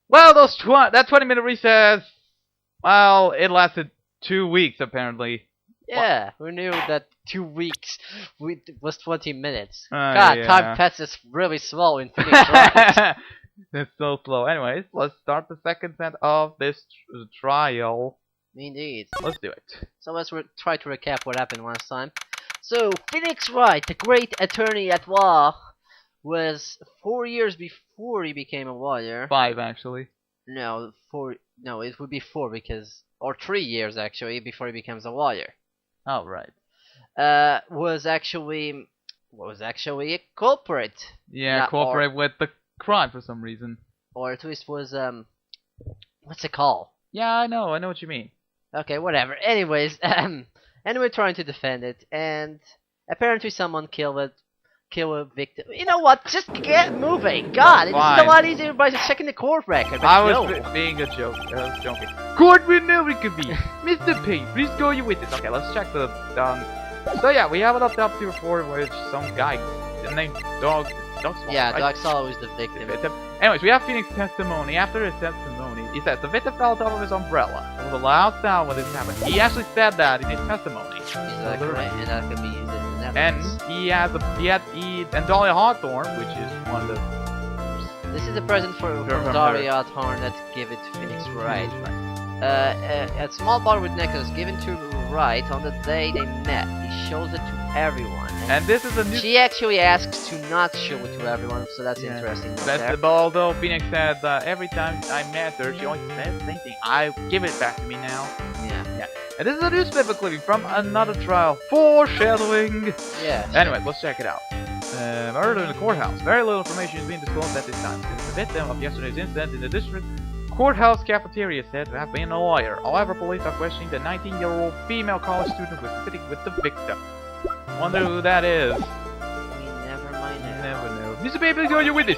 Well, that 20-minute recess. Well, it lasted 2 weeks apparently. Yeah, who knew that 2 weeks was 20 minutes? Yeah. God, time passes really slow in Phoenix Wright. It's so slow. Anyways, let's start the second set of this trial. Indeed. Let's do it. So let's try to recap what happened last time. So, Phoenix Wright, the great attorney at law, was 4 years before he became a lawyer. 5 actually. No, 4. No, it would be 4 because, or 3 years actually, before he becomes a lawyer. Oh right. Was actually a culprit. Yeah, cooperate with the crime for some reason. Or at least was what's it called? Yeah, I know what you mean. Okay, whatever. Anyways, and we're trying to defend it, and apparently someone killed a victim. You know what? Just get moving. God, it's a lot easier by just checking the court record. I was being a joke. I was joking. Court will never convene. Mr. Payne, please go you with it. Okay, let's check the So yeah, we have an autopsy report which some guy named Dog Swallow, yeah, right? Dog Swallow is the victim. Anyways, we have Phoenix's testimony. After his testimony, he says the victim fell on top of his umbrella. There was a loud sound when this happened. He actually said that in his testimony. Exactly, and that could be used as an And evidence. and Dahlia Hawthorne, which is one of the. This is a present from Dahlia Hawthorne that gave it to Phoenix Wright. A small bar with necklace given to Wright on the day they met. He shows it to everyone. And this is a new. She actually asks to not show it to everyone, so that's interesting. Although Phoenix said every time I met her, she always said the same thing. I give it back to me now. Yeah. And this is a newspaper clipping from another trial. Foreshadowing. Yeah. Anyway, let's check it out. Murder in the courthouse. Very little information is being disclosed at this time. The victim of yesterday's incident in the district courthouse cafeteria said to have been a lawyer. However, police are questioning the 19-year-old female college student who was sitting with the victim. Wonder who that is. We never mind it. Never know. Mr. Baby, go you with it.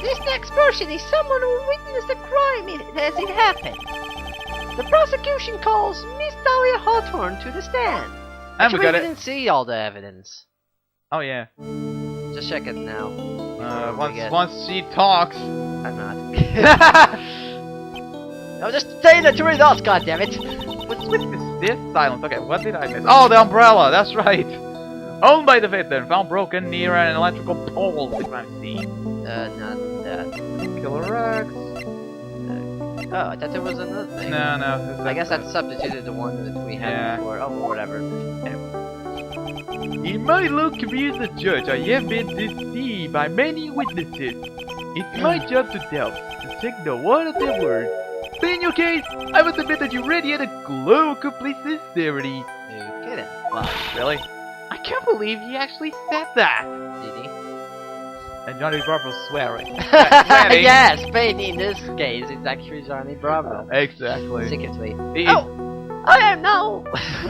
This next person is someone who witnessed the crime as it happened. The prosecution calls Miss Dahlia Hawthorne to the stand. And we got it. Didn't see all the evidence. Oh yeah. Just check it now. Once she talks. I'm not. No, just say the jury does, goddammit. What's with this silence? Okay, what did I miss? Oh, the umbrella. That's right. Owned by the victim, found broken near an electrical pole at the crime scene. Not that. Killer X. Oh, I thought there was another thing. No. I guess that substituted the one that we had before. Oh, whatever. In my low career as a judge, I have been deceived by many witnesses. It's my job to tell, to take the word of their word. But in your case, I must admit that you radiate a glow of complete sincerity. You're kidding. Wow, really? I can't believe he actually said that. Did he? And Johnny Bravo's swearing. Yes, but in this case, it's actually Johnny Bravo. Exactly. Secondly. I am now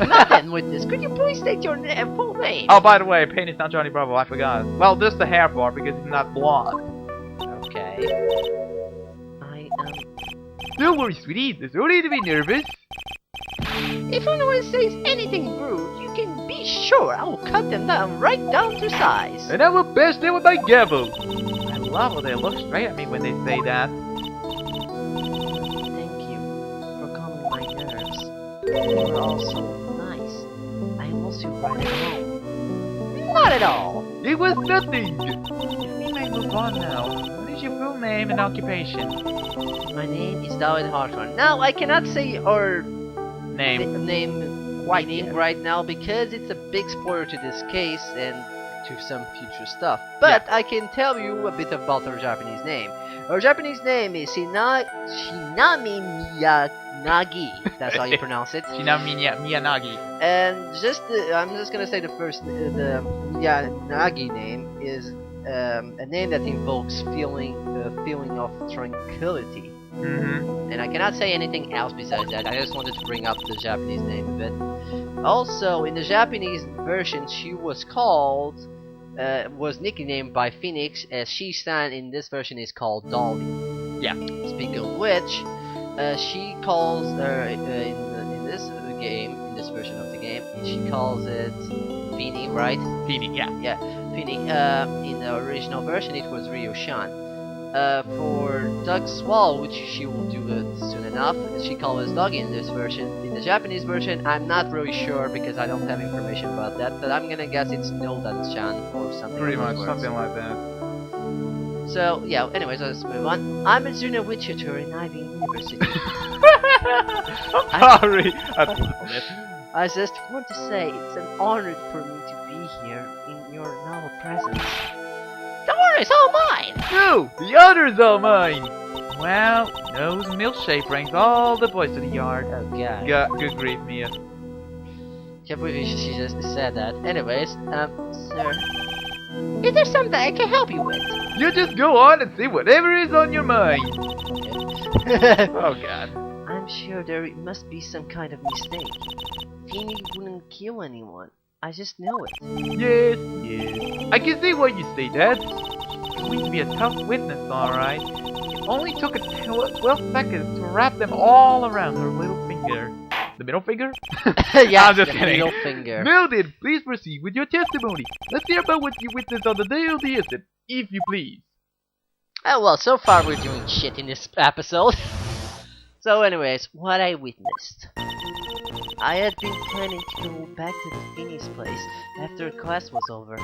not done with this. Could you please state your full name? Oh, by the way, Payne is not Johnny Bravo. I forgot. Well, just the hair part because he's not blonde. Okay. I am. Don't worry, sweetie. There's no need to be nervous. If anyone says anything rude, you can be sure I will cut them down right down to size. And I will bash them with my gavel. I love how they look straight at me when they say that. Thank you for calming my nerves. You were all so nice. I almost feel right at home. Not at all. It was nothing. We may move on now. What is your full name and occupation? My name is Dahlia Hawthorne. Now I cannot say our name right now because it's a big spoiler to this case and to some future stuff. But I can tell you a bit about her Japanese name. Her Japanese name is Shinami Miyanagi. That's how you pronounce it. Shinami Miyanagi. And I'm just gonna say the Miyanagi name is a name that invokes feeling of tranquility. And I cannot say anything else besides that. I just wanted to bring up the Japanese name a bit. Also, in the Japanese version, she was nicknamed by Phoenix, as Shi-san in this version is called Dolly. Yeah. Speaking of which, she calls her in this version of the game, she calls it Feeny, right? Feeny, yeah. Yeah, Feeny. In the original version, it was Ryo-shan. For Doug Swall, which she will do soon enough, she calls Doggy in this version. In the Japanese version, I'm not really sure because I don't have information about that, but I'm gonna guess it's Nildan-chan or something. Pretty of much, those something words. like that. So, yeah, anyways, let's move on. I'm a junior witch tutor in Ivy University. I'm sorry. I just want to say it's an honor for me to be here in your noble presence. The honor is all mine! No, the honors are mine. Well, those milkshake brings all the boys to the yard. Oh god. Good grief, Mia. Can't believe she just said that. Anyways, sir. Is there something I can help you with? You just go on and say whatever is on your mind. Oh god. I'm sure there must be some kind of mistake. Feeny wouldn't kill anyone. I just know it. Yes. I can see why you say that. Going to be a tough witness, alright. It only took 12 seconds to wrap them all around her little finger. The middle finger? Yeah, I'm just the kidding. middle finger. Noted. Please proceed with your testimony. Let's hear about what you witnessed on the day of the incident, if you please. Oh well, so far we're doing shit in this episode. So anyways, what I witnessed. I had been planning to go back to the Feeney's place after class was over.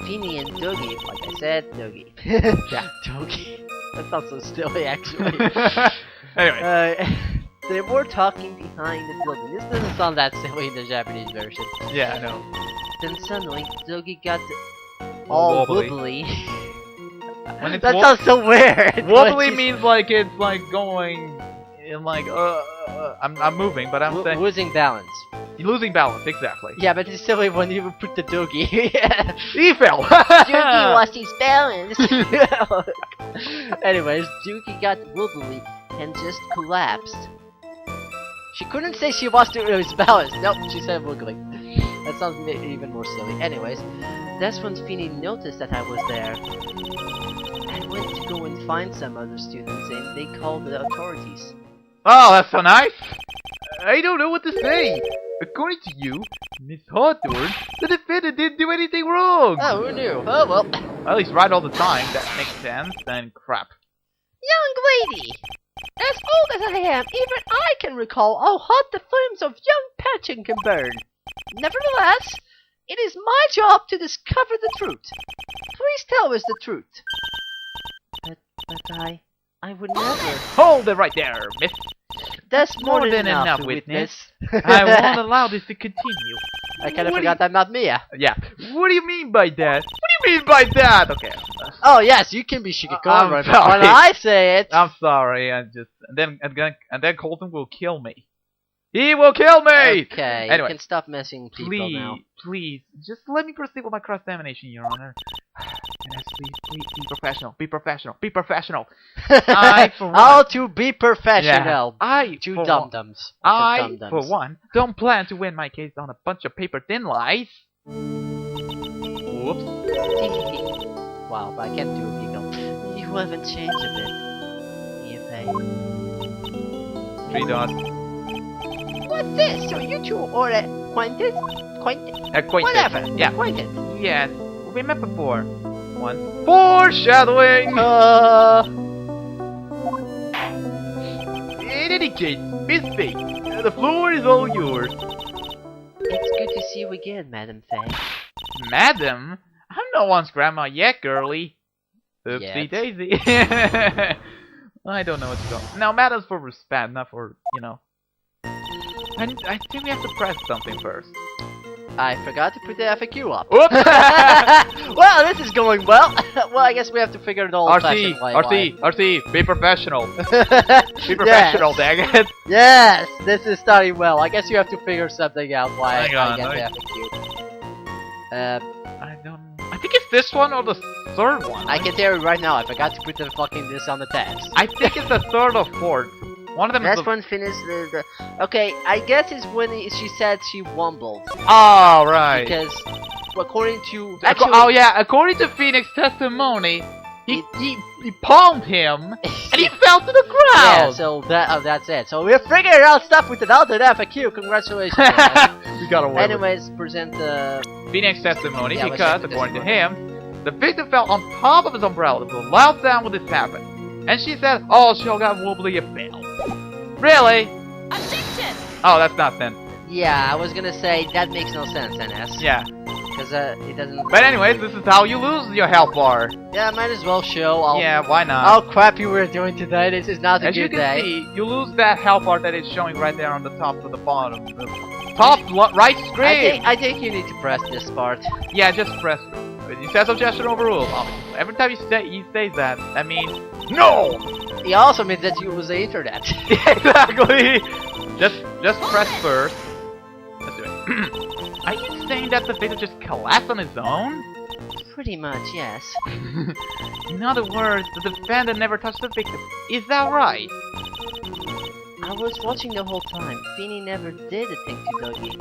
Feeny and Dougie, like I said, Dougie. Yeah, Dougie. That sounds so silly actually. Anyway. They were talking behind the building. This doesn't sound that silly in the Japanese version. Yeah, I know. Then suddenly, Dougie got all Wobbly. wobbly. When it's That sounds so weird. wobbly means like it's like going in like I'm moving, but I'm saying losing balance. losing balance, exactly. Yeah, but it's silly when you put the Dougie. He fell. Dougie lost his balance. Anyways, Dougie got wobbly and just collapsed. She couldn't say she lost his balance. Nope, she said wobbly. That sounds even more silly. Anyways, that's when Feeny noticed that I was there. I went to go and find some other students and they called the authorities. Oh, that's so nice. I don't know what to say. According to you, Miss Hawthorne, the defendant didn't do anything wrong. Oh, who knew? Oh, well. At least right all the time. That makes sense. Then crap. Young lady! As old as I am, even I can recall how hot the flames of young passion can burn. Nevertheless, it is my job to discover the truth. Please tell us the truth. But I would never. Hold it right there, miss. That's more than enough, witness. witness. I won't allow this to continue. I kind of What do forgot I'm not Mia. Yeah. What do you mean by that? What do you mean by that? Okay. Oh yes, you can be Shikikon I'm when sorry. I say it. I'm sorry. I just and then Colton will kill me. He will kill me. Okay, Anyway, you can stop messing people now. please, just let me proceed with my cross-examination, Your Honor. Yes, please, be professional. Be professional. Be professional. I, for one, How to be professional. I, Two for dum-dums. I, for one, don't plan to win my case on a bunch of paper thin lies. Whoops. Wow, I can't do a giggle. You haven't changed a bit. Three dots. What's this? So you two are acquainted? Acquainted. Whatever. Yeah. Acquainted. Yes. We met before. Once. Foreshadowing! In any case, Miss Faye, the floor is all yours. It's good to see you again, Madam Faye. Madam? I'm no one's grandma yet, girlie. Oopsie Yet. daisy. I don't know what to go. Now, madam's for respect, not for, you know. And I think we have to press something first. I forgot to put the FAQ up. Oops! Well, this is going well. Well, I guess we have to figure it all out. RC, be professional. Be Be professional, dang it. Yes, this is starting well. I guess you have to figure something out why Hang I on, get I- the FAQ. I think it's this one or the third one. I can tell you right now, I forgot to put the fucking this on the tabs. I think it's the third or fourth. One of them is That's the... one finished the... Okay, I guess it's when she said she wumbled. Oh, right. Because, according to... Oh, yeah, according to Phoenix's testimony, he palmed him, and he fell to the Yeah, ground. so that's it. So we're figuring out stuff with an alternate FAQ. Congratulations. guys. We got away with it. Anyways, present the... Phoenix's testimony, Yeah, let's because, check the according to testimony. him, The victim fell on top of his umbrella with a loud sound when this happened. And she said, oh, she got wobbly and fell. Really? Objection! Oh, that's not then. Yeah, I was gonna say that makes no sense, NS. Yeah. Because it doesn't. But anyways, this is how you lose your health bar. Yeah, might as well show. Yeah, why not? How crappy we're doing today. This is not a As you good can day. see, you lose that health bar that is showing right there on the top to the bottom. The top right screen. I think you need to press this part. Yeah, just press. He says objection overruled. Obviously. Every time he says that, that means no. It also means that you use the internet. Exactly. Just press first. Let's do it. Are you saying that the victim just collapsed on his own? Pretty much, yes. In other words, the defendant never touched the victim. Is that right? I was watching the whole time. Finny never did a thing to Dougie.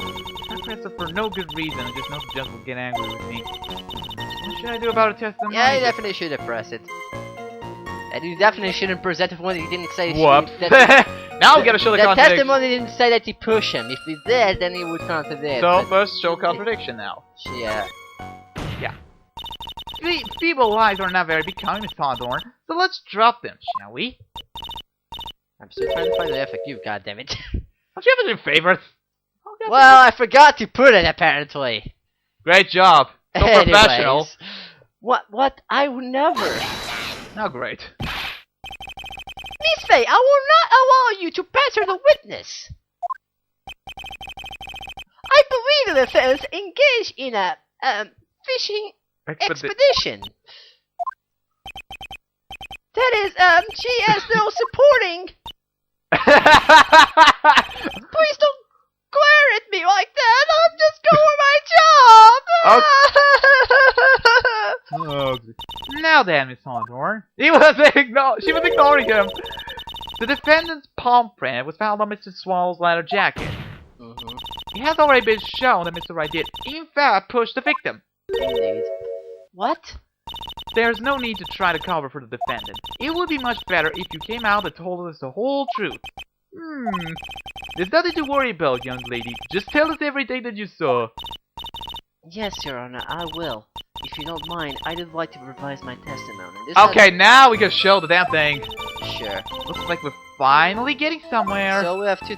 I pressed it for no good reason. I just know the judge will get angry with me. What should I do about a testimony? Yeah, you definitely should have pressed it. And you definitely shouldn't present it when he didn't say. Whoops. That Now we gotta show the contradiction. testimony didn't say that he pushed him. If he did, then he would contradict. So but first, show contradiction now. yeah. Feeble lies are not very becoming, Miss Hawthorne. So let's drop them, shall we? I'm still trying to find the FAQ. goddammit. Don't you have any favorites? Well, I forgot to put it apparently. Great job. So professional. Anyways. What? I would never. Now great. Miss Faye, I will not allow you to pester the witness. I believe the defense engaged in a fishing expedition. That is, she has no supporting. Please don't glare at me like that. I'm just doing my job. Oh, now then, Miss Hawthorne. She was ignoring him. The defendant's palm print was found on Mr. Swallow's leather jacket. It has already been shown that Mr. Wright did, in fact, push the victim. Indeed. What? There's no need to try to cover for the defendant. It would be much better if you came out and told us the whole truth. There's nothing to worry about, young lady. Just tell us everything that you saw. Yes, Your Honor, I will. If you don't mind, I'd like to revise my testimony. Okay, now we can show the damn thing. Sure. Looks like we're finally getting somewhere. So we have to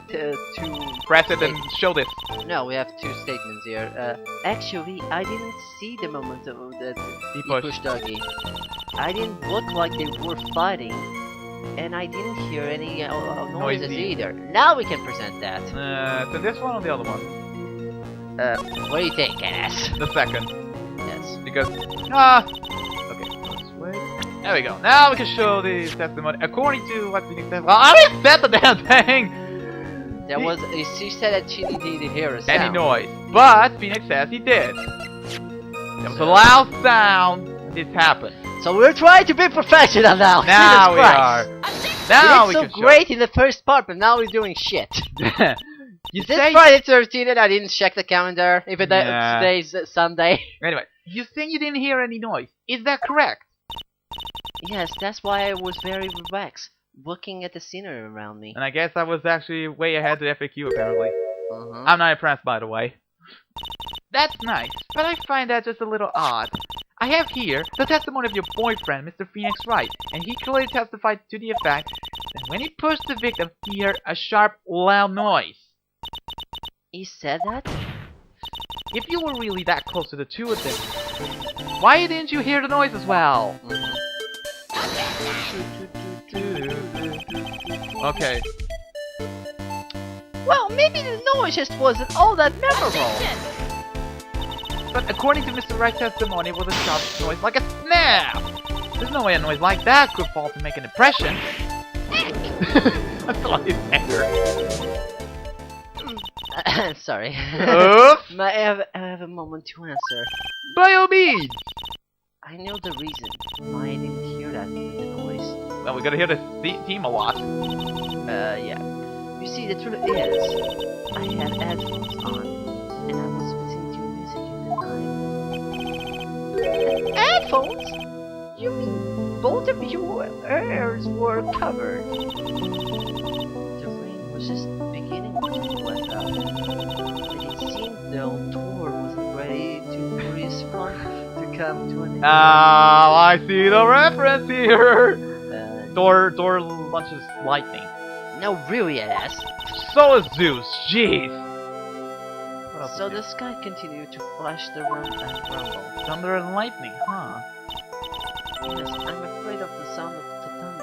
press it and show this. No, we have two statements here. Actually, I didn't see the moment that he pushed Dougie. I didn't look like they were fighting, and I didn't hear any noises either. Now we can present that. So this one or the other one? What do you think, ass? The second. Yes. Because, okay, let's wait. There we go. Now we can show the testimony. According to what Phoenix said, well, I already said the damn thing! She said that she didn't hear a sound. Any noise. But Phoenix says he did. There was a loud sound when this happened. So we're trying to be professional now. Now we are. Now we did can so great in the first part, but now we're doing shit. You This say Friday 13 and I didn't check the calendar. If today's Sunday. Anyway, you think you didn't hear any noise. Is that correct? Yes, that's why I was very relaxed, looking at the scenery around me. And I guess I was actually way ahead of the FAQ apparently. I'm not impressed, by the way. That's nice, but I find that just a little odd. I have here the testimony of your boyfriend, Mr. Phoenix Wright, and he clearly testified to the effect that when he pushed the victim, he heard a sharp, loud noise. He said that? If you were really that close to the two of them, why didn't you hear the noise as well? Okay. Well, maybe the noise just wasn't all that memorable. But according to Mr. Wright's testimony, it was a sharp noise like a snap! There's no way a noise like that could fall to make an impression. I feel like his anger. Sorry. Oops. I have a moment to answer. By all means! I know the reason why I didn't hear that noise. Well, we gotta hear this theme a lot. Yeah. You see, the truth is, I had headphones on, and I was listening to music at the time. Headphones? You mean both of your ears were covered? The rain was just beginning to let up, and it seemed though Thor wasn't ready to respond to come come to an end. Oh, I see the reference here. Uh, Thor launches lightning. no, really, ass. So is Zeus. Jeez. What else So is the there? sky continued to flash the rumble and rumble. Thunder and lightning, huh? Yes, I'm afraid of the sound of the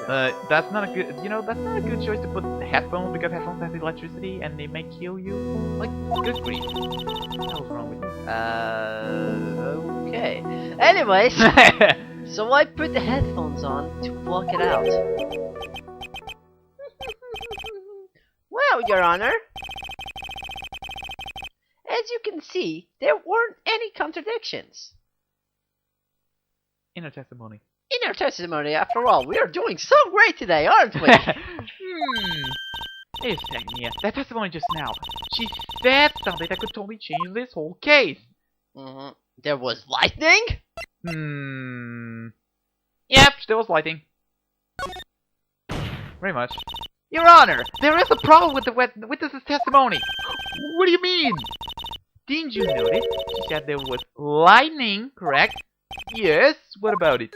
thunder. That's not a good. You know, that's not a good choice to put headphones because headphones have electricity and they may kill you. Like, good grief. What was wrong with you? Okay. Anyways, so I put the headphones on to block it out. Well, Your Honor, as you can see, there weren't any contradictions. Inner testimony. In our testimony, after all, we are doing so great today, aren't we? Hey, Sagnia, that testimony just now. She said something that could totally change this whole case. There was lightning? Yep, there was lightning. Very much. Your Honor, there is a problem with the witness's testimony. What do you mean? Didn't you notice? She said there was lightning, correct? Yes, what about it?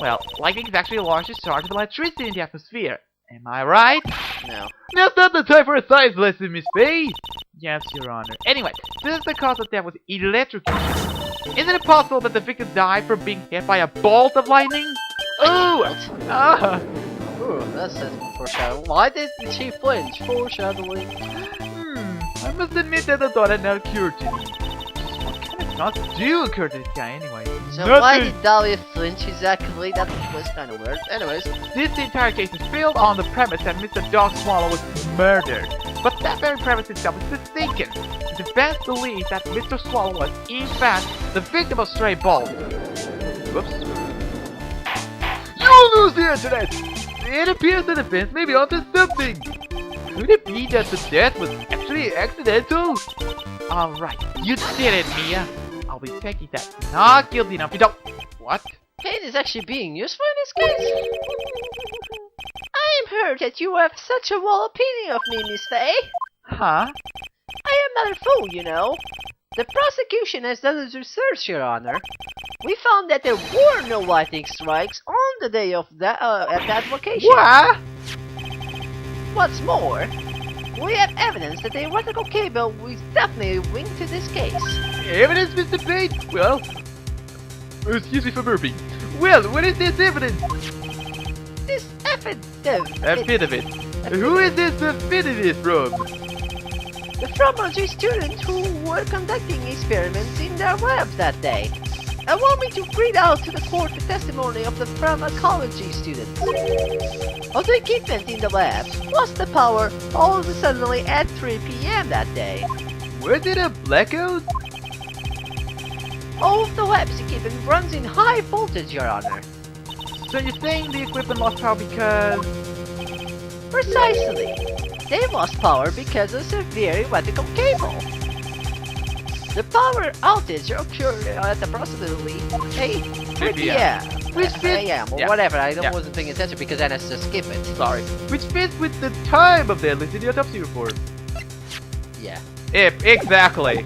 Well, lightning is actually a large discharge of electricity in the atmosphere. Am I right? No. Now's not the time for a science lesson, Miss Faye. Yes, Your Honor. Anyway, this is the cause of death was electrocution. Isn't it possible that the victim died from being hit by a bolt of lightning? Oh! Ooh, that's a foreshadowing. Why did she flinch? Foreshadowing. I must admit that the thought had not occurred to me. What kind of thoughts do occur to this guy anyway? So why did Dahlia flinch exactly? That was kind of weird. Anyways. This entire case is built on the premise that Mr. Dog Swallow was murdered. But that very premise itself is mistaken. The defense believes that Mr. Swallow was, in fact, the victim of stray balls. Whoops. You'll lose the internet! It appears the defense may be onto something. Could it be that the death was actually accidental? Alright, you did it, Mia. I'll be taking that. Not guilty enough. You don't. What? Pain is actually being useful in this case. I am heard that you have such a well opinion of me, Miss Faye. Huh? I am not a fool, you know. The prosecution has done its research, Your Honor. We found that there were no lightning strikes on the day of that at that location. What? What's more, we have evidence that the electrical cable was definitely linked to this case. Evidence, Mr. Pate? Well, excuse me for burping. Well, what is this evidence? This Affidavit. Who is this affidavit from? The fromology students who were conducting experiments in their labs that day. Allow me to read out to the court the testimony of the pharmacology students. All the equipment in the labs lost the power all of a suddenly at 3 p.m. that day. Was it a blackout? All of the lab's equipment runs in high voltage, Your Honor. So you're saying the equipment lost power because... Precisely. They lost power because of severe electrical cable. The power outage occurred at approximately 3 p.m. Which fits... whatever, I wasn't paying attention because I had to skip it. Sorry. Which fits with the time of the listed autopsy report. Yeah. Exactly.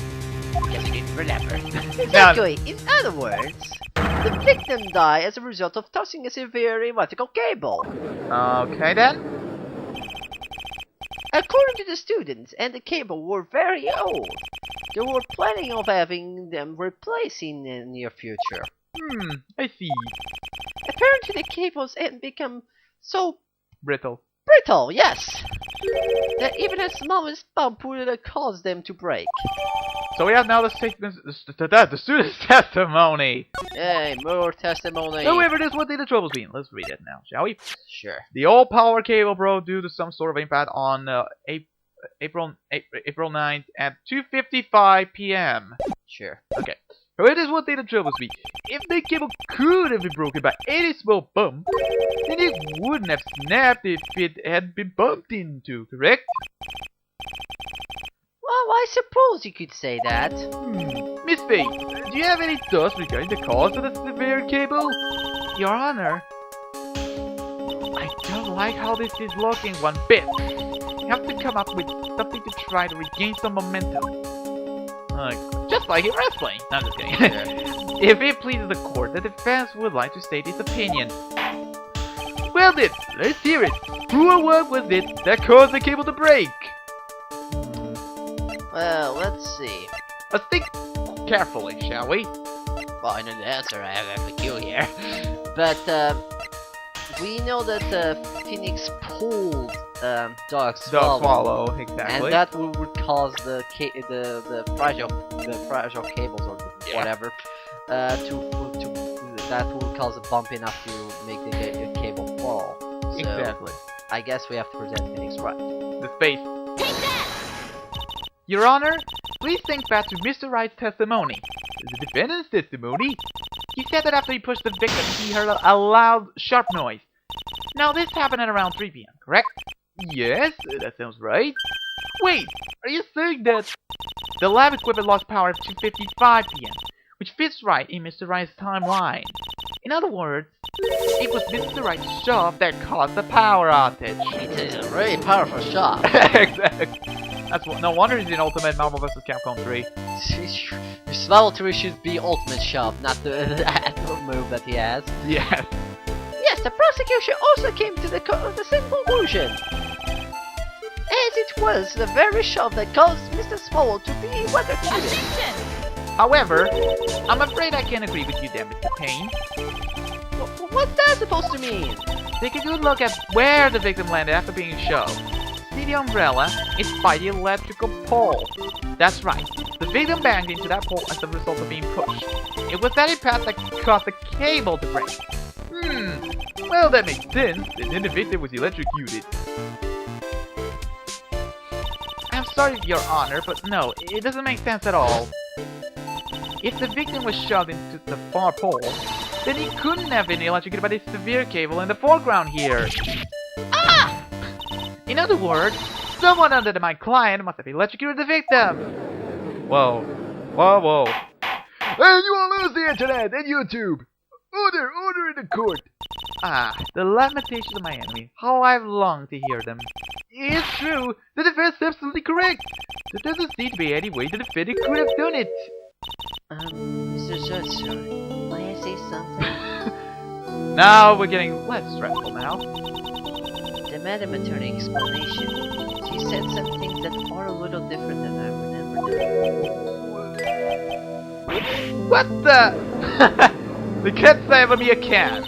Because you didn't remember. Exactly. In other words, the victim died as a result of tossing a severe electrical cable. Okay then. According to the students, and the cable were very old. They were planning of having them replaced in the near future. I see. Apparently the cables had become so Brittle. brittle, yes, that even the smallest bump would have caused them to break. So we have now the statement, the student's testimony. Hey, more testimony. However, this is what the trouble's been. Let's read it now, shall we? Sure. The old power cable broke due to some sort of impact on April 9th at 2:55 p.m. Sure. Okay. However, this is what the troubles be. If the cable could have been broken by any small bump, then it wouldn't have snapped if it had been bumped into, correct? Well, I suppose you could say that. Miss Faye, do you have any thoughts regarding the cause of the severe cable? Your Honor, I don't like how this is looking one bit. You have to come up with something to try to regain some momentum. Just Just like in wrestling. No, I'm just kidding. If it pleases the court, the defense would like to state its opinion. Well then, let's hear it. Who or what was it that caused the cable to break? Well, let's see. Let's think carefully, shall we? Well, I know the answer. I have the cue here. But we know that Phoenix pulled Dog Swallow, exactly. and that would cause the fragile cables or whatever that will cause a bump enough to make the cable fall. So Exactly. I guess we have to present Phoenix right. The space. Your Honor, please think back to Mr. Wright's testimony. The defendant's testimony? He said that after he pushed the victim, he heard a loud, sharp noise. Now this happened at around 3 p.m., correct? Yes, that sounds right. Wait, are you saying that the lab equipment lost power at 2:55 p.m., which fits right in Mr. Wright's timeline? In other words, it was Mr. Wright's shove that caused the power outage. It is a very powerful shot. Exactly. That's what. No wonder he's in Ultimate Marvel vs. Capcom 3. Your Swallow 3 should be Ultimate Shove, not the move that he has. Yes. Yes, the prosecution also came to the same conclusion. As it was the very shove that caused Mr. Swallow to be electrocuted. However, I'm afraid I can't agree with you there, Mr. Payne. What's that supposed to mean? Take a good look at where the victim landed after being shoved. See the umbrella? It's by the electrical pole. That's right. The victim banged into that pole as a result of being pushed. It was that impact that caused the cable to break. Well, that makes sense. And then the victim was electrocuted. I'm sorry, Your Honor, but no, it doesn't make sense at all. If the victim was shoved into the far pole, then he couldn't have been electrocuted by the severe cable in the foreground here. Ah! In other words, someone other than my client must have electrocuted the victim. Whoa. Whoa, whoa. And you will lose the internet and YouTube! Order in the court! Ah, the lamentations of my enemy. How I've longed to hear them. It's true, the defense is absolutely correct. There doesn't seem to be any way the defendant could have done it. Mr. Judge, sir, may I say something? Now we're getting less stressful now. The Madam Attorney explanation. She said some things that are a little different than I remember. What the? The cat saved me a can.